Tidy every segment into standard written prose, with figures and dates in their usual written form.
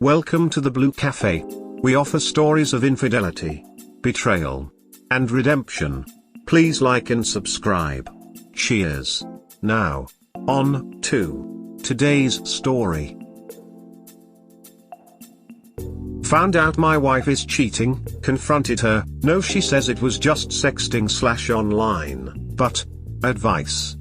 Welcome to the Blue Cafe. We offer stories of infidelity, betrayal, and redemption. Please like and subscribe. Cheers. Now, on to today's story. Found out my wife is cheating, confronted her. No, she says it was just sexting/online, but advice.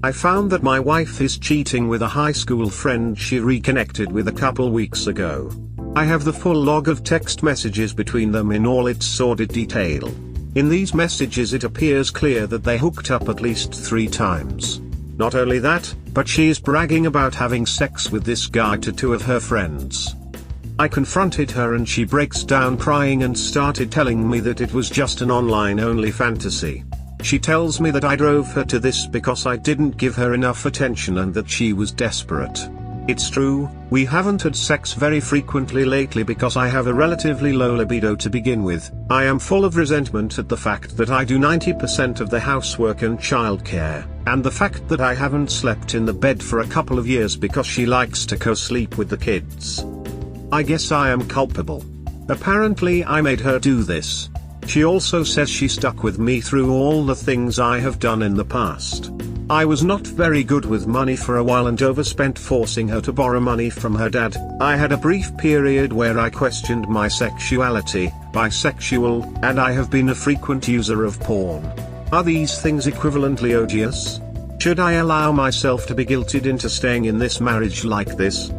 I found that my wife is cheating with a high school friend she reconnected with a couple weeks ago. I have the full log of text messages between them in all its sordid detail. In these messages it appears clear that they hooked up at least 3 times. Not only that, but she is bragging about having sex with this guy to 2 of her friends. I confronted her and she breaks down crying and started telling me that it was just an online-only fantasy. She tells me that I drove her to this because I didn't give her enough attention and that she was desperate. It's true, we haven't had sex very frequently lately because I have a relatively low libido to begin with. I am full of resentment at the fact that I do 90% of the housework and childcare, and the fact that I haven't slept in the bed for a couple of years because she likes to co-sleep with the kids. I guess I am culpable. Apparently I made her do this. She also says she stuck with me through all the things I have done in the past. I was not very good with money for a while and overspent forcing her to borrow money from her dad. I had a brief period where I questioned my sexuality, bisexual, and I have been a frequent user of porn. Are these things equivalently odious? Should I allow myself to be guilted into staying in this marriage like this?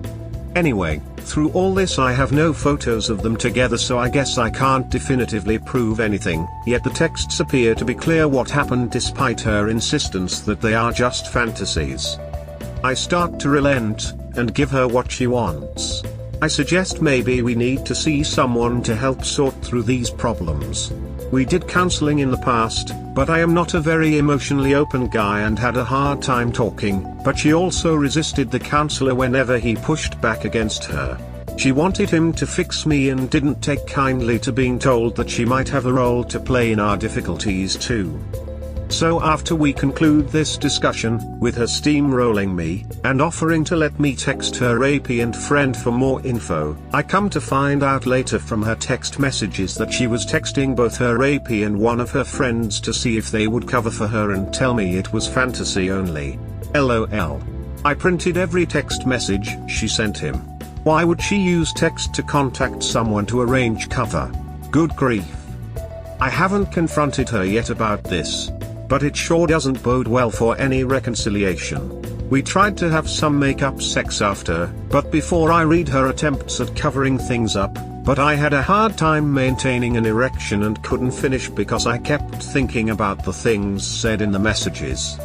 Anyway, through all this I have no photos of them together, so I guess I can't definitively prove anything, yet the texts appear to be clear what happened despite her insistence that they are just fantasies. I start to relent, and give her what she wants. I suggest maybe we need to see someone to help sort through these problems. We did counseling in the past, but I am not a very emotionally open guy and had a hard time talking, but she also resisted the counselor whenever he pushed back against her. She wanted him to fix me and didn't take kindly to being told that she might have a role to play in our difficulties too. So after we conclude this discussion, with her steamrolling me, and offering to let me text her rapey friend for more info, I come to find out later from her text messages that she was texting both her rapey and one of her friends to see if they would cover for her and tell me it was fantasy only. LOL. I printed every text message she sent him. Why would she use text to contact someone to arrange cover? Good grief. I haven't confronted her yet about this, but it sure doesn't bode well for any reconciliation. We tried to have some make-up sex after, but before I read her attempts at covering things up, but I had a hard time maintaining an erection and couldn't finish because I kept thinking about the things said in the messages.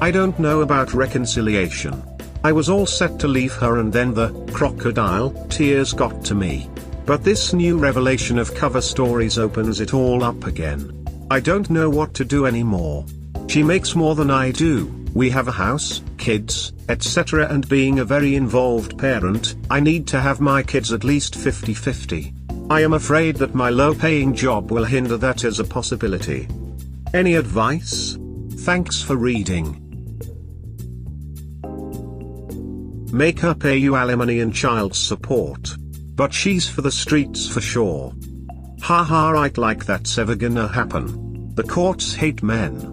I don't know about reconciliation. I was all set to leave her and then the crocodile tears got to me. But this new revelation of cover stories opens it all up again. I don't know what to do anymore. She makes more than I do, we have a house, kids, etc., and being a very involved parent, I need to have my kids at least 50-50. I am afraid that my low-paying job will hinder that as a possibility. Any advice? Thanks for reading. Make her pay you alimony and child support. But she's for the streets for sure. Haha, right, like that's ever gonna happen. The courts hate men.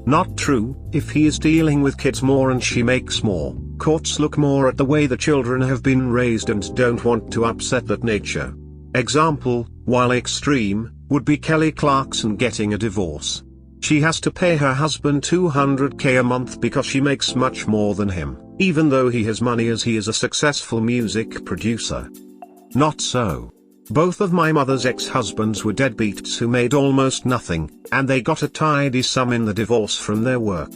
Not true. If he is dealing with kids more and she makes more, courts look more at the way the children have been raised and don't want to upset that nature. Example, while extreme, would be Kelly Clarkson getting a divorce. She has to pay her husband $200K a month because she makes much more than him, even though he has money as he is a successful music producer. Not so. Both of my mother's ex-husbands were deadbeats who made almost nothing, and they got a tidy sum in the divorce from their work.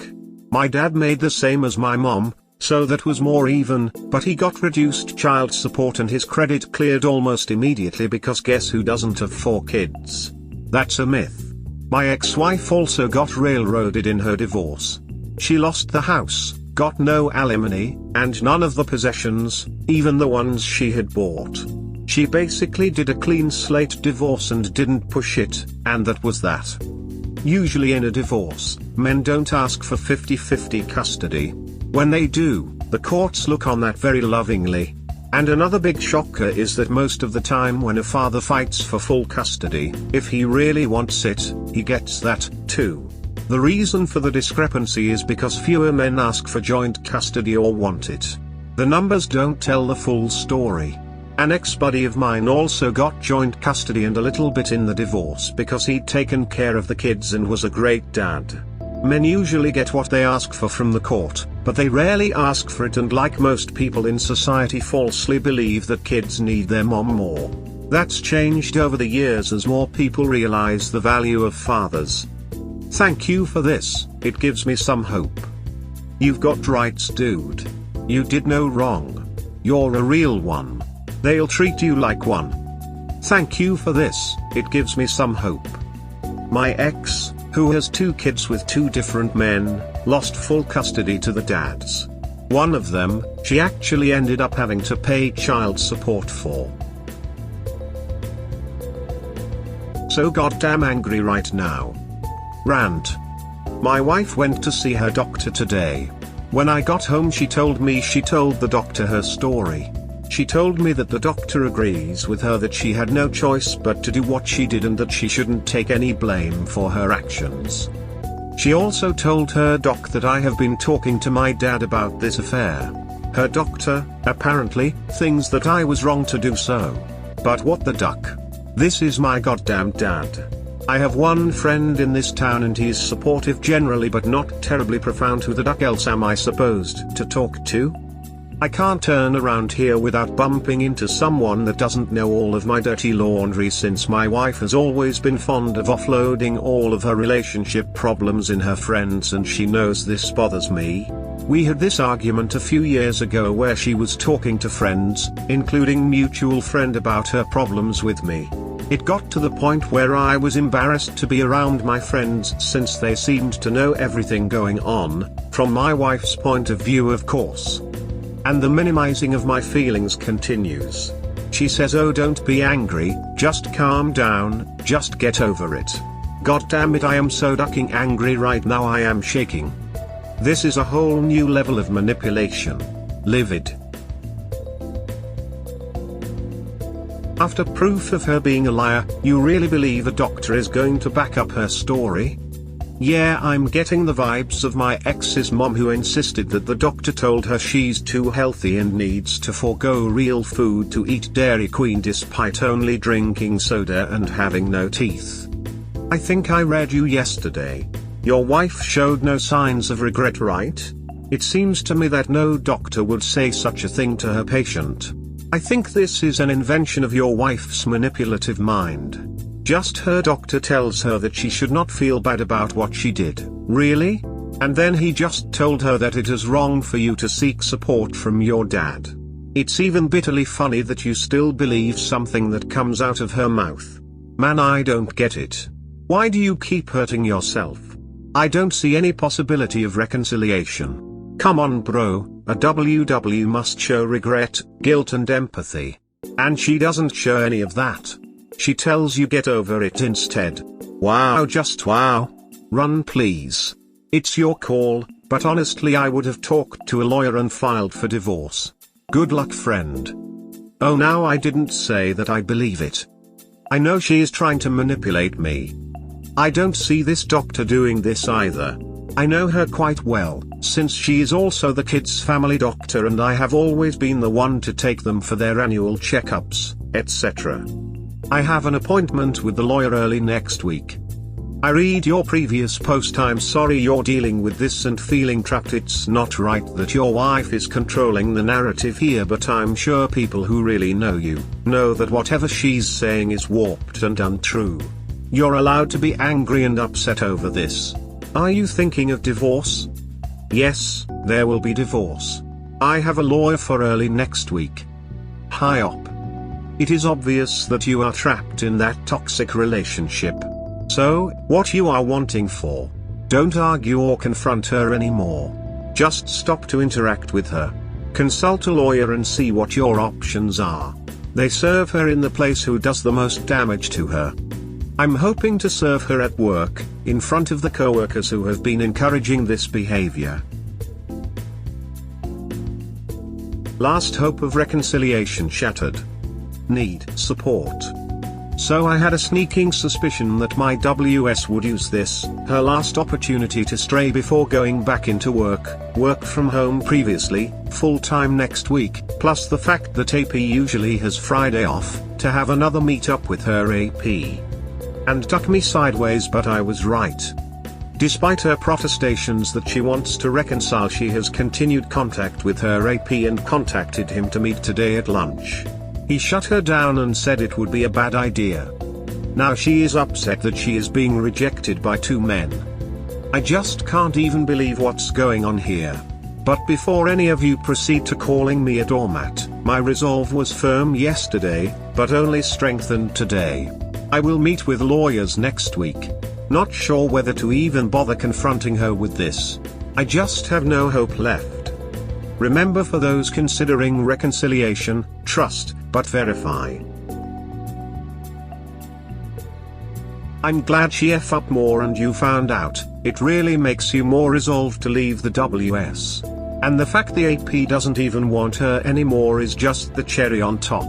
My dad made the same as my mom, so that was more even, but he got reduced child support and his credit cleared almost immediately because guess who doesn't have 4 kids? That's a myth. My ex-wife also got railroaded in her divorce. She lost the house, got no alimony, and none of the possessions, even the ones she had bought. She basically did a clean slate divorce and didn't push it, and that was that. Usually in a divorce, men don't ask for 50-50 custody. When they do, the courts look on that very lovingly. And another big shocker is that most of the time when a father fights for full custody, if he really wants it, he gets that, too. The reason for the discrepancy is because fewer men ask for joint custody or want it. The numbers don't tell the full story. An ex-buddy of mine also got joint custody and a little bit in the divorce because he'd taken care of the kids and was a great dad. Men usually get what they ask for from the court, but they rarely ask for it, and like most people in society falsely believe that kids need their mom more. That's changed over the years as more people realize the value of fathers. Thank you for this, it gives me some hope. You've got rights, dude. You did no wrong. You're a real one. They'll treat you like one. Thank you for this, it gives me some hope. My ex, who has 2 kids with 2 different men, lost full custody to the dads. One of them, she actually ended up having to pay child support for. So goddamn angry right now. Rant. My wife went to see her doctor today. When I got home she told me she told the doctor her story. She told me that the doctor agrees with her that she had no choice but to do what she did and that she shouldn't take any blame for her actions. She also told her doc that I have been talking to my dad about this affair. Her doctor, apparently, thinks that I was wrong to do so. But what the duck? This is my goddamn dad. I have one friend in this town and he's supportive generally but not terribly profound. Who the duck else am I supposed to talk to? I can't turn around here without bumping into someone that doesn't know all of my dirty laundry, since my wife has always been fond of offloading all of her relationship problems in her friends, and she knows this bothers me. We had this argument a few years ago where she was talking to friends, including mutual friend, about her problems with me. It got to the point where I was embarrassed to be around my friends since they seemed to know everything going on, from my wife's point of view of course. And the minimizing of my feelings continues. She says, oh, don't be angry, just calm down, just get over it. God damn it, I am so ducking angry right now, I am shaking. This is a whole new level of manipulation. Livid. After proof of her being a liar, you really believe a doctor is going to back up her story? Yeah, I'm getting the vibes of my ex's mom, who insisted that the doctor told her she's too healthy and needs to forego real food to eat Dairy Queen despite only drinking soda and having no teeth. I think I read you yesterday. Your wife showed no signs of regret, right? It seems to me that no doctor would say such a thing to her patient. I think this is an invention of your wife's manipulative mind. Just her doctor tells her that she should not feel bad about what she did. Really? And then he just told her that it is wrong for you to seek support from your dad. It's even bitterly funny that you still believe something that comes out of her mouth. Man, I don't get it. Why do you keep hurting yourself? I don't see any possibility of reconciliation. Come on bro, a WW must show regret, guilt and empathy. And she doesn't show any of that. She tells you get over it instead. Wow, just wow. Run please. It's your call, but honestly I would have talked to a lawyer and filed for divorce. Good luck, friend. Oh, now I didn't say that I believe it. I know she is trying to manipulate me. I don't see this doctor doing this either. I know her quite well, since she is also the kids' family doctor and I have always been the one to take them for their annual checkups, etc. I have an appointment with the lawyer early next week. I read your previous post. I'm sorry you're dealing with this and feeling trapped. It's not right that your wife is controlling the narrative here, but I'm sure people who really know you know that whatever she's saying is warped and untrue. You're allowed to be angry and upset over this. Are you thinking of divorce? Yes, there will be divorce. I have a lawyer for early next week. Hi op. It is obvious that you are trapped in that toxic relationship. So, what you are wanting for? Don't argue or confront her anymore. Just stop to interact with her. Consult a lawyer and see what your options are. They serve her in the place who does the most damage to her. I'm hoping to serve her at work, in front of the coworkers who have been encouraging this behavior. Last hope of reconciliation shattered. Need support. So I had a sneaking suspicion that my WS would use this, her last opportunity to stray before going back into work from home previously, full-time next week, plus the fact that AP usually has Friday off, to have another meet-up with her AP. And duck me sideways, but I was right. Despite her protestations that she wants to reconcile, she has continued contact with her AP and contacted him to meet today at lunch. He shut her down and said it would be a bad idea. Now she is upset that she is being rejected by 2 men. I just can't even believe what's going on here. But before any of you proceed to calling me a doormat, my resolve was firm yesterday, but only strengthened today. I will meet with lawyers next week. Not sure whether to even bother confronting her with this. I just have no hope left. Remember, for those considering reconciliation, trust, but verify. I'm glad she F up more and you found out. It really makes you more resolved to leave the WS. And the fact the AP doesn't even want her anymore is just the cherry on top.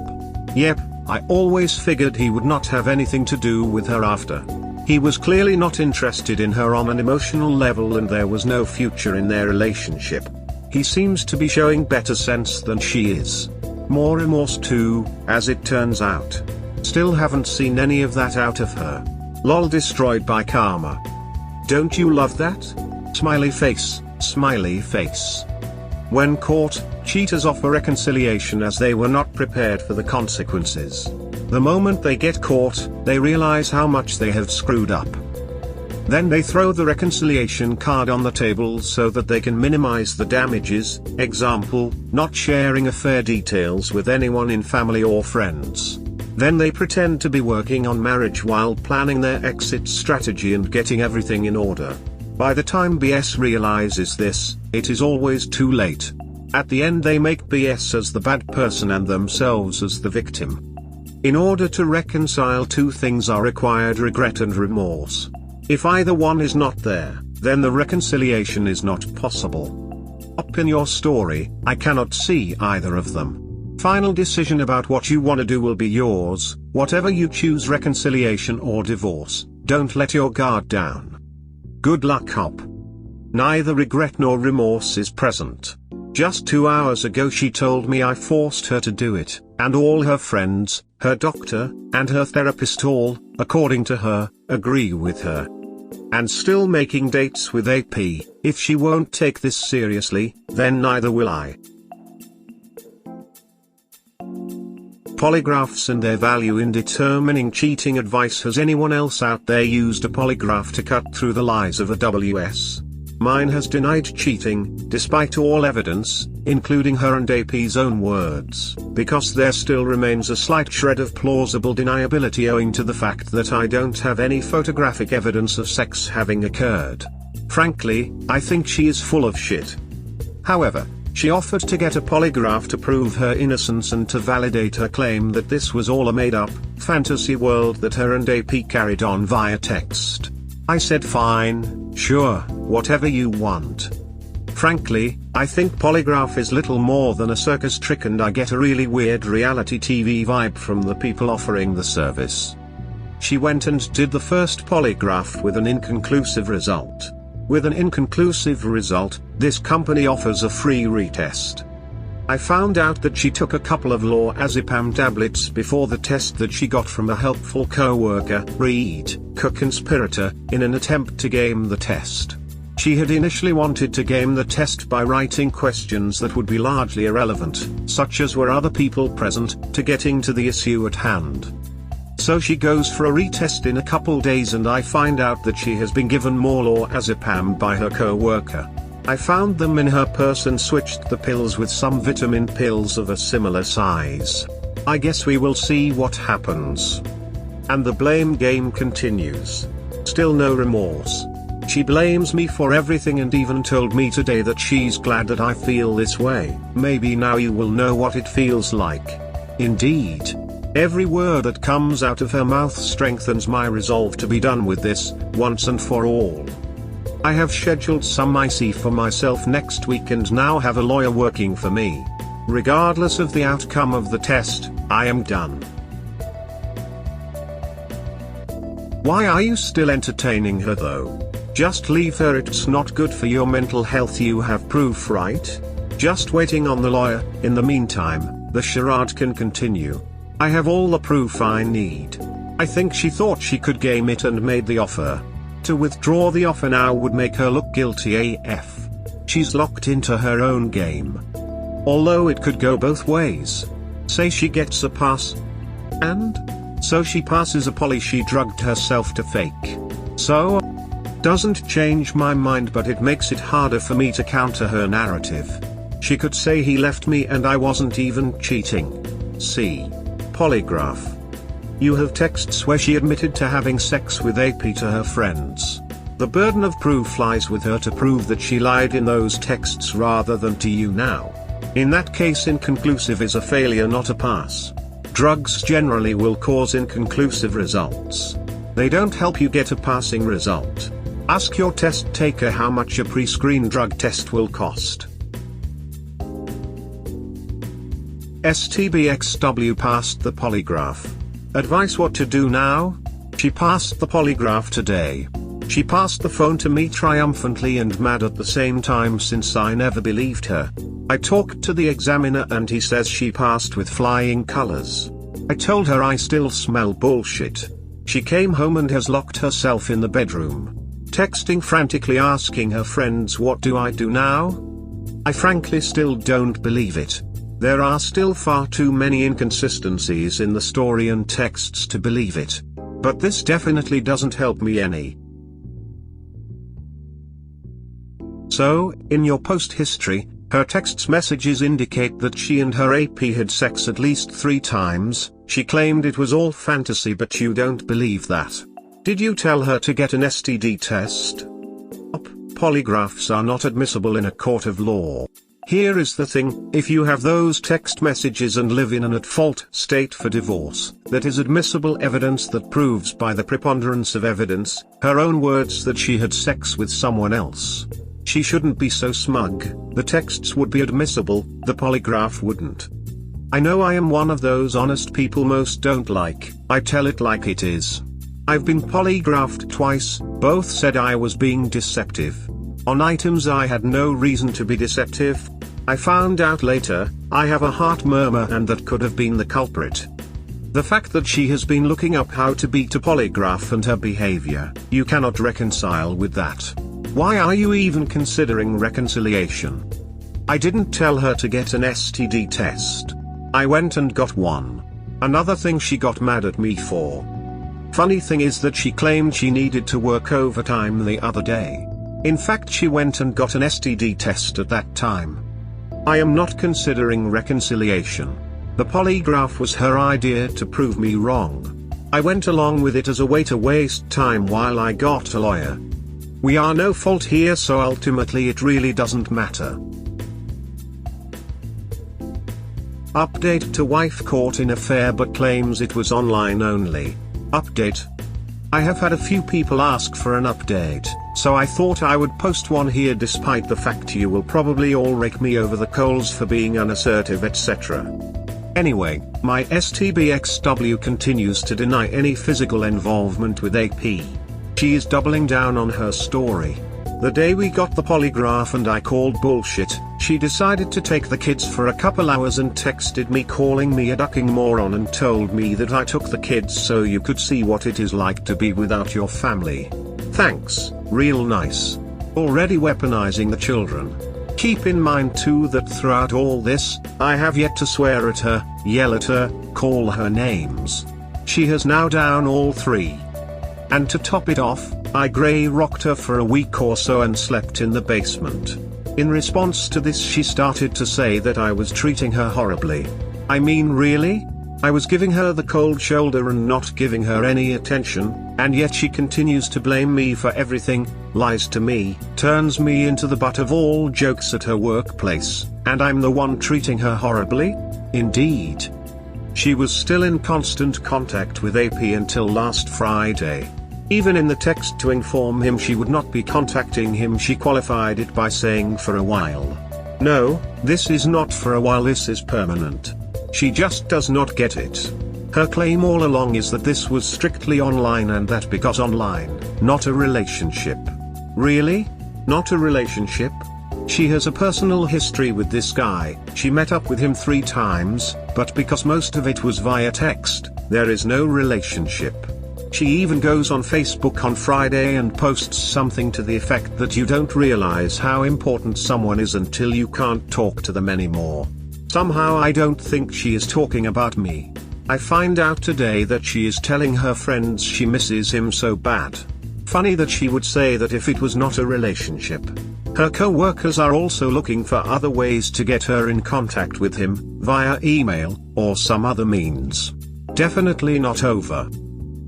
Yep, I always figured he would not have anything to do with her after. He was clearly not interested in her on an emotional level, and there was no future in their relationship. He seems to be showing better sense than she is. More remorse too, as it turns out. Still haven't seen any of that out of her. Lol, destroyed by karma. Don't you love that? Smiley face, smiley face. When caught, cheaters offer reconciliation as they were not prepared for the consequences. The moment they get caught, they realize how much they have screwed up. Then they throw the reconciliation card on the table so that they can minimize the damages, example, not sharing affair details with anyone in family or friends. Then they pretend to be working on marriage while planning their exit strategy and getting everything in order. By the time BS realizes this, it is always too late. At the end they make BS as the bad person and themselves as the victim. In order to reconcile, 2 things are required: regret and remorse. If either one is not there, then the reconciliation is not possible. Up in your story, I cannot see either of them. Final decision about what you want to do will be yours. Whatever you choose, reconciliation or divorce, don't let your guard down. Good luck, Hop. Neither regret nor remorse is present. Just 2 hours ago she told me I forced her to do it, and all her friends, her doctor, and her therapist all, according to her, agree with her. And still making dates with AP. If she won't take this seriously, then neither will I. Polygraphs and their value in determining cheating advice. Has anyone else out there used a polygraph to cut through the lies of a WS? Mine has denied cheating, despite all evidence, including her and AP's own words, because there still remains a slight shred of plausible deniability owing to the fact that I don't have any photographic evidence of sex having occurred. Frankly, I think she is full of shit. However, she offered to get a polygraph to prove her innocence and to validate her claim that this was all a made-up, fantasy world that her and AP carried on via text. I said fine, sure, whatever you want. Frankly, I think polygraph is little more than a circus trick, and I get a really weird reality TV vibe from the people offering the service. She went and did the first polygraph with an inconclusive result. With an inconclusive result, this company offers a free retest. I found out that she took a couple of lorazepam tablets before the test that she got from a helpful co-worker, co-conspirator, in an attempt to game the test. She had initially wanted to game the test by writing questions that would be largely irrelevant, such as were other people present, to getting to the issue at hand. So she goes for a retest in a couple days, and I find out that she has been given more lorazepam by her co-worker. I found them in her purse and switched the pills with some vitamin pills of a similar size. I guess we will see what happens. And the blame game continues. Still no remorse. She blames me for everything and even told me today that she's glad that I feel this way. Maybe now you will know what it feels like. Indeed. Every word that comes out of her mouth strengthens my resolve to be done with this, once and for all. I have scheduled some IC for myself next week and now have a lawyer working for me. Regardless of the outcome of the test, I am done. Why are you still entertaining her though? Just leave her, it's not good for your mental health, you have proof, right? Just waiting on the lawyer. In the meantime, the charade can continue. I have all the proof I need. I think she thought she could game it and made the offer. To withdraw the offer now would make her look guilty AF. She's locked into her own game. Although it could go both ways. Say she gets a pass. And? So she passes a poly she drugged herself to fake. So? Doesn't change my mind, but it makes it harder for me to counter her narrative. She could say he left me and I wasn't even cheating. See. Polygraph. You have texts where she admitted to having sex with AP to her friends. The burden of proof lies with her to prove that she lied in those texts rather than to you now. In that case, inconclusive is a failure, not a pass. Drugs generally will cause inconclusive results. They don't help you get a passing result. Ask your test taker how much a pre-screen drug test will cost. STBXW passed the polygraph. Advice: what to do now? She passed the polygraph today. She passed the phone to me triumphantly and mad at the same time, since I never believed her. I talked to the examiner and he says she passed with flying colors. I told her I still smell bullshit. She came home and has locked herself in the bedroom, texting frantically asking her friends, what do I do now? I frankly still don't believe it. There are still far too many inconsistencies in the story and texts to believe it. But this definitely doesn't help me any. So, in your post history, her text messages indicate that she and her AP had sex at least 3 times. She claimed it was all fantasy, but you don't believe that. Did you tell her to get an STD test? Polygraphs are not admissible in a court of law. Here is the thing: if you have those text messages and live in an at-fault state for divorce, that is admissible evidence that proves by the preponderance of evidence, her own words, that she had sex with someone else. She shouldn't be so smug. The texts would be admissible, the polygraph wouldn't. I know I am one of those honest people most don't like. I tell it like it is. I've been polygraphed twice, both said I was being deceptive. On items I had no reason to be deceptive. I found out later, I have a heart murmur, and that could have been the culprit. The fact that she has been looking up how to beat a polygraph and her behavior, you cannot reconcile with that. Why are you even considering reconciliation? I didn't tell her to get an STD test. I went and got one. Another thing she got mad at me for. Funny thing is that she claimed she needed to work overtime the other day. In fact, she went and got an STD test at that time. I am not considering reconciliation. The polygraph was her idea to prove me wrong. I went along with it as a way to waste time while I got a lawyer. We are no fault here, so ultimately it really doesn't matter. Update to wife caught in affair but claims it was online only. Update. I have had a few people ask for an update, so I thought I would post one here, despite the fact you will probably all rake me over the coals for being unassertive, etc. Anyway, my STBXW continues to deny any physical involvement with AP. She is doubling down on her story. The day we got the polygraph and I called bullshit, she decided to take the kids for a couple hours and texted me calling me a ducking moron and told me that I took the kids so you could see what it is like to be without your family. Thanks, real nice. Already weaponizing the children. Keep in mind too that throughout all this, I have yet to swear at her, yell at her, call her names. She has now down all 3. And to top it off, I grey rocked her for a week or so and slept in the basement. In response to this, she started to say that I was treating her horribly. I mean, really? I was giving her the cold shoulder and not giving her any attention, and yet she continues to blame me for everything, lies to me, turns me into the butt of all jokes at her workplace, and I'm the one treating her horribly? Indeed. She was still in constant contact with AP until last Friday. Even in the text to inform him she would not be contacting him, she qualified it by saying for a while. No, this is not for a while, this is permanent. She just does not get it. Her claim all along is that this was strictly online and that because online, not a relationship. Really? Not a relationship? She has a personal history with this guy, she met up with him 3 times, but because most of it was via text, there is no relationship. She even goes on Facebook on Friday and posts something to the effect that you don't realize how important someone is until you can't talk to them anymore. Somehow I don't think she is talking about me. I find out today that she is telling her friends she misses him so bad. Funny that she would say that if it was not a relationship. Her co-workers are also looking for other ways to get her in contact with him, via email, or some other means. Definitely not over.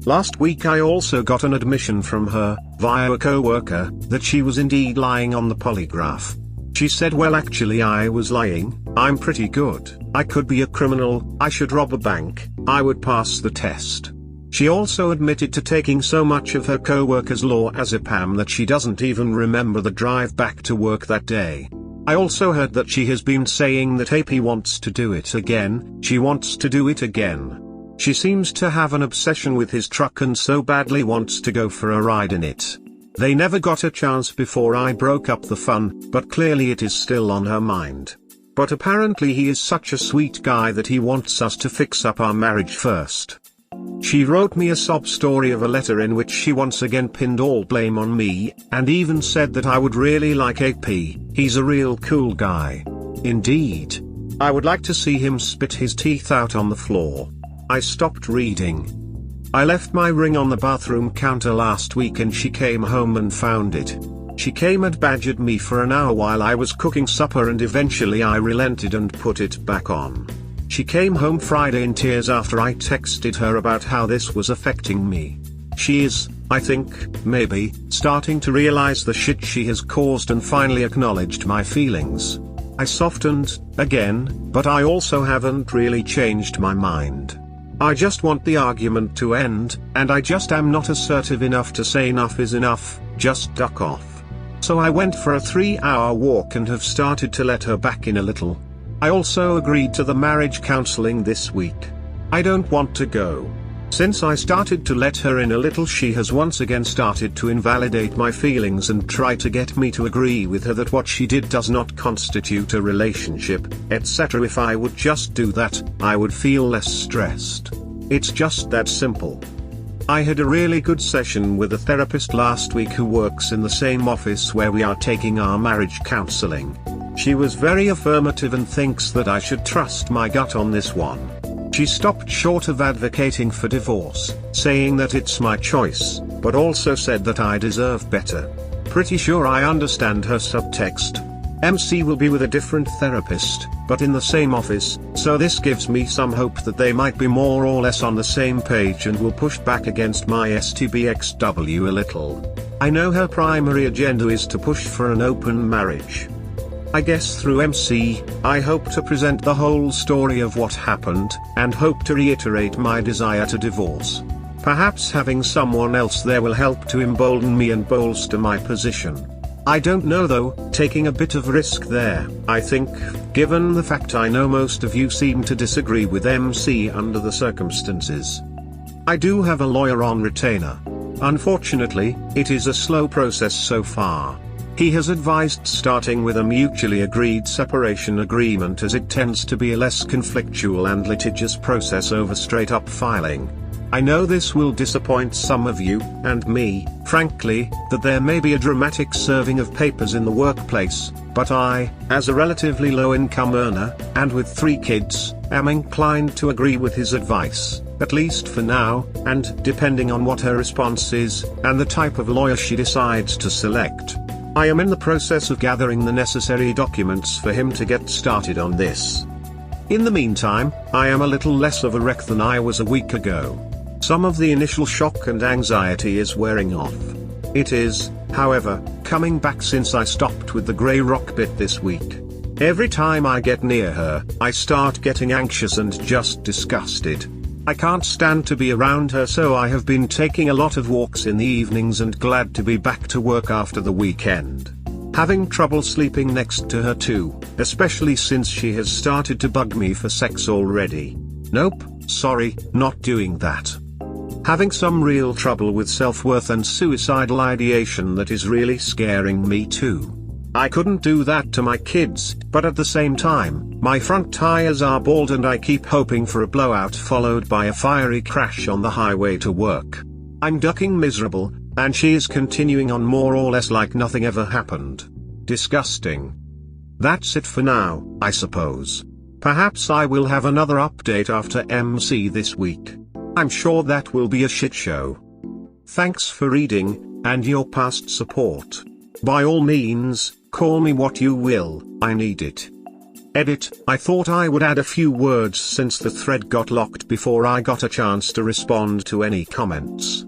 Last week I also got an admission from her, via a co-worker, that she was indeed lying on the polygraph. She said, well actually I was lying, I'm pretty good, I could be a criminal, I should rob a bank, I would pass the test. She also admitted to taking so much of her co-worker's lorazepam that she doesn't even remember the drive back to work that day. I also heard that she has been saying that AP wants to do it again, she wants to do it again. She seems to have an obsession with his truck and so badly wants to go for a ride in it. They never got a chance before I broke up the fun, but clearly it is still on her mind. But apparently he is such a sweet guy that he wants us to fix up our marriage first. She wrote me a sob story of a letter in which she once again pinned all blame on me, and even said that I would really like AP, he's a real cool guy. Indeed. I would like to see him spit his teeth out on the floor. I stopped reading. I left my ring on the bathroom counter last week and she came home and found it. She came and badgered me for an hour while I was cooking supper and eventually I relented and put it back on. She came home Friday in tears after I texted her about how this was affecting me. She is, I think, maybe, starting to realize the shit she has caused and finally acknowledged my feelings. I softened, again, but I also haven't really changed my mind. I just want the argument to end, and I just am not assertive enough to say enough is enough, just duck off. So I went for a 3-hour walk and have started to let her back in a little. I also agreed to the marriage counseling this week. I don't want to go. Since I started to let her in a little, she has once again started to invalidate my feelings and try to get me to agree with her that what she did does not constitute a relationship, etc. If I would just do that, I would feel less stressed. It's just that simple. I had a really good session with a therapist last week who works in the same office where we are taking our marriage counseling. She was very affirmative and thinks that I should trust my gut on this one. She stopped short of advocating for divorce, saying that it's my choice, but also said that I deserve better. Pretty sure I understand her subtext. MC will be with a different therapist, but in the same office, so this gives me some hope that they might be more or less on the same page and will push back against my STBXW a little. I know her primary agenda is to push for an open marriage. I guess through MC, I hope to present the whole story of what happened, and hope to reiterate my desire to divorce. Perhaps having someone else there will help to embolden me and bolster my position. I don't know though, taking a bit of risk there, I think, given the fact I know most of you seem to disagree with MC under the circumstances. I do have a lawyer on retainer. Unfortunately, it is a slow process so far. He has advised starting with a mutually agreed separation agreement as it tends to be a less conflictual and litigious process over straight-up filing. I know this will disappoint some of you, and me, frankly, that there may be a dramatic serving of papers in the workplace, but I, as a relatively low-income earner, and with 3 kids, am inclined to agree with his advice, at least for now, and depending on what her response is, and the type of lawyer she decides to select. I am in the process of gathering the necessary documents for him to get started on this. In the meantime, I am a little less of a wreck than I was a week ago. Some of the initial shock and anxiety is wearing off. It is, however, coming back since I stopped with the grey rock bit this week. Every time I get near her, I start getting anxious and just disgusted. I can't stand to be around her, so I have been taking a lot of walks in the evenings and glad to be back to work after the weekend. Having trouble sleeping next to her too, especially since she has started to bug me for sex already. Nope, sorry, not doing that. Having some real trouble with self-worth and suicidal ideation that is really scaring me too. I couldn't do that to my kids, but at the same time, my front tires are bald and I keep hoping for a blowout followed by a fiery crash on the highway to work. I'm ducking miserable, and she is continuing on more or less like nothing ever happened. Disgusting. That's it for now, I suppose. Perhaps I will have another update after MC this week. I'm sure that will be a shit show. Thanks for reading, and your past support. By all means, call me what you will, I need it. Edit, I thought I would add a few words since the thread got locked before I got a chance to respond to any comments.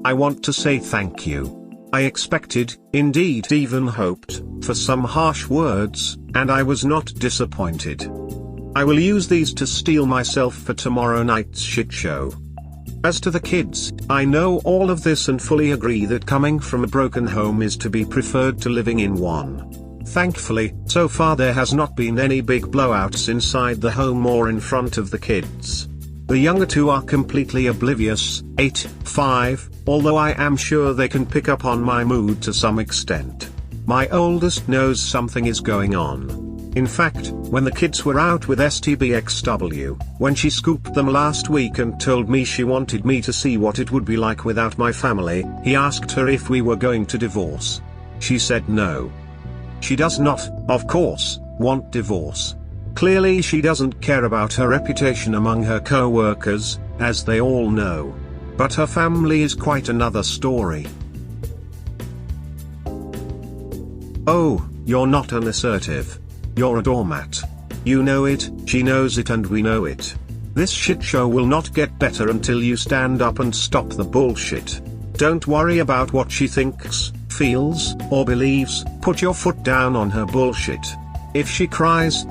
I want to say thank you. I expected, indeed even hoped, for some harsh words, and I was not disappointed. I will use these to steel myself for tomorrow night's shit show. As to the kids, I know all of this and fully agree that coming from a broken home is to be preferred to living in one. Thankfully, so far there has not been any big blowouts inside the home or in front of the kids. The younger two are completely oblivious, 8, 5, although I am sure they can pick up on my mood to some extent. My oldest knows something is going on. In fact, when the kids were out with STBXW, when she scooped them last week and told me she wanted me to see what it would be like without my family, he asked her if we were going to divorce. She said no. She does not, of course, want divorce. Clearly she doesn't care about her reputation among her co-workers, as they all know. But her family is quite another story. Oh, you're not unassertive. You're a doormat. You know it, she knows it, and we know it. This shit show will not get better until you stand up and stop the bullshit. Don't worry about what she thinks, feels, or believes, put your foot down on her bullshit. If she cries,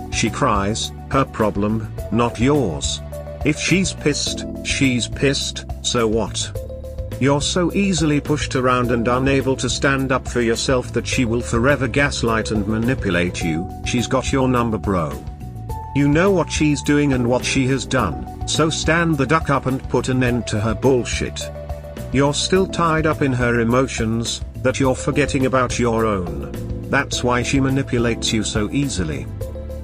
her problem, not yours. If she's pissed, so what? You're so easily pushed around and unable to stand up for yourself that she will forever gaslight and manipulate you. She's got your number, bro. You know what she's doing and what she has done, so stand the duck up and put an end to her bullshit. You're still tied up in her emotions, that you're forgetting about your own. That's why she manipulates you so easily.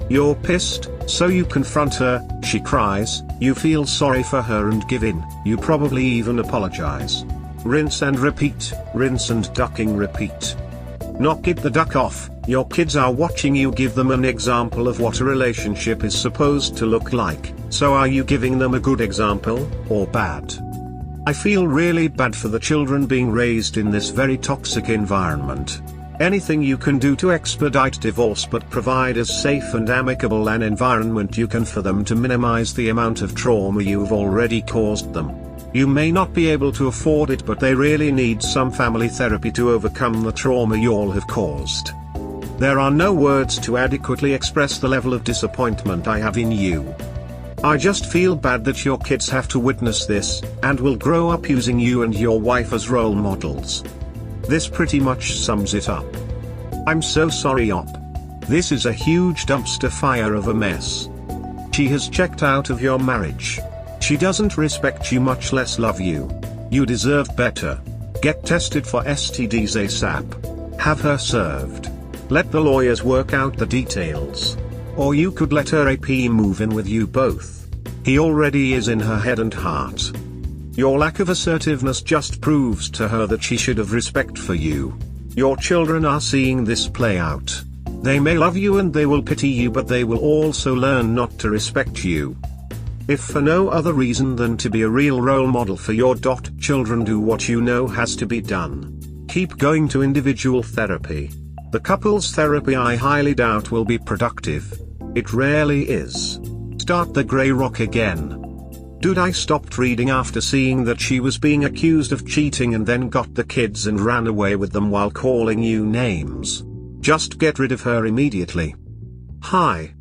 You're pissed, so you confront her, she cries, you feel sorry for her and give in, you probably even apologize. Rinse and repeat, rinse and ducking repeat. Knock it the duck off, your kids are watching you give them an example of what a relationship is supposed to look like, so are you giving them a good example, or bad? I feel really bad for the children being raised in this very toxic environment. Anything you can do to expedite divorce but provide as safe and amicable an environment you can for them to minimize the amount of trauma you've already caused them. You may not be able to afford it, but they really need some family therapy to overcome the trauma you all have caused. There are no words to adequately express the level of disappointment I have in you. I just feel bad that your kids have to witness this, and will grow up using you and your wife as role models. This pretty much sums it up. I'm so sorry, Op. This is a huge dumpster fire of a mess. She has checked out of your marriage. She doesn't respect you, much less love you. You deserve better. Get tested for STDs ASAP. Have her served. Let the lawyers work out the details. Or you could let her AP move in with you both. He already is in her head and heart. Your lack of assertiveness just proves to her that she should have respect for you. Your children are seeing this play out. They may love you and they will pity you, but they will also learn not to respect you. If for no other reason than to be a real role model for your children, do what you know has to be done. Keep going to individual therapy. The couples therapy I highly doubt will be productive. It rarely is. Start the grey rock again. Dude, I stopped reading after seeing that she was being accused of cheating and then got the kids and ran away with them while calling you names. Just get rid of her immediately. Hi.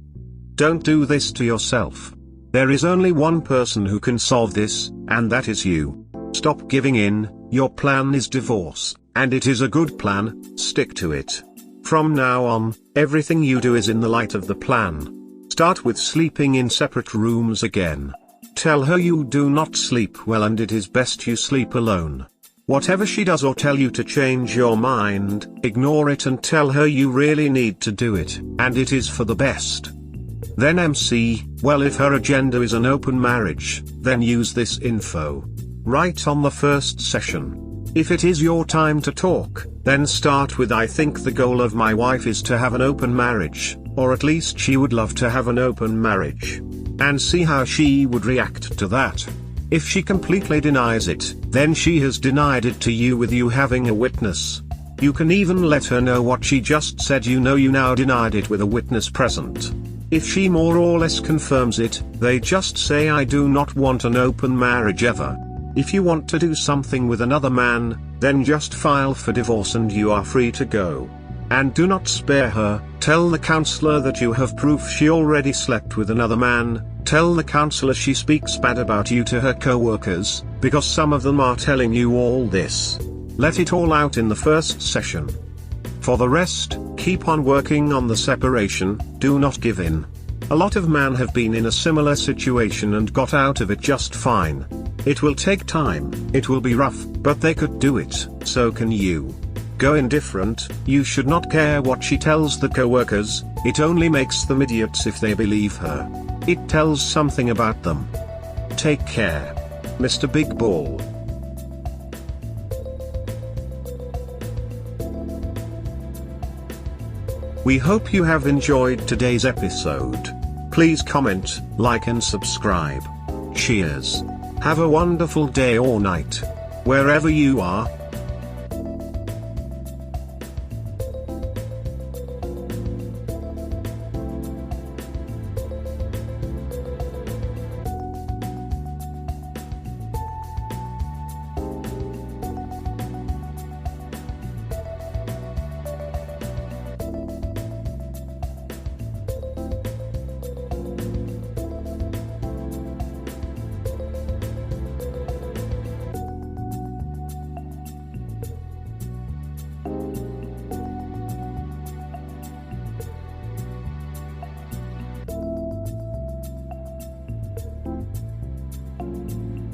Don't do this to yourself. There is only one person who can solve this, and that is you. Stop giving in. Your plan is divorce, and it is a good plan. Stick to it. From now on, everything you do is in the light of the plan. Start with sleeping in separate rooms again. Tell her you do not sleep well and it is best you sleep alone. Whatever she does or tell you to change your mind, ignore it and tell her you really need to do it, and it is for the best. Then MC, well, if her agenda is an open marriage, then use this info right on the first session. If it is your time to talk, then start with I think the goal of my wife is to have an open marriage, or at least she would love to have an open marriage. And see how she would react to that. If she completely denies it, then she has denied it to you with you having a witness. You can even let her know what she just said, you know you now denied it with a witness present. If she more or less confirms it, they just say I do not want an open marriage ever. If you want to do something with another man, then just file for divorce and you are free to go. And do not spare her. Tell the counselor that you have proof she already slept with another man. Tell the counselor she speaks bad about you to her co-workers, because some of them are telling you all this. Let it all out in the first session. For the rest, keep on working on the separation, do not give in. A lot of men have been in a similar situation and got out of it just fine. It will take time, it will be rough, but they could do it, so can you. Go indifferent, you should not care what she tells the co-workers, it only makes them idiots if they believe her. It tells something about them. Take care. Mr. Big Ball. We hope you have enjoyed today's episode. Please comment, like and subscribe. Cheers. Have a wonderful day or night, wherever you are.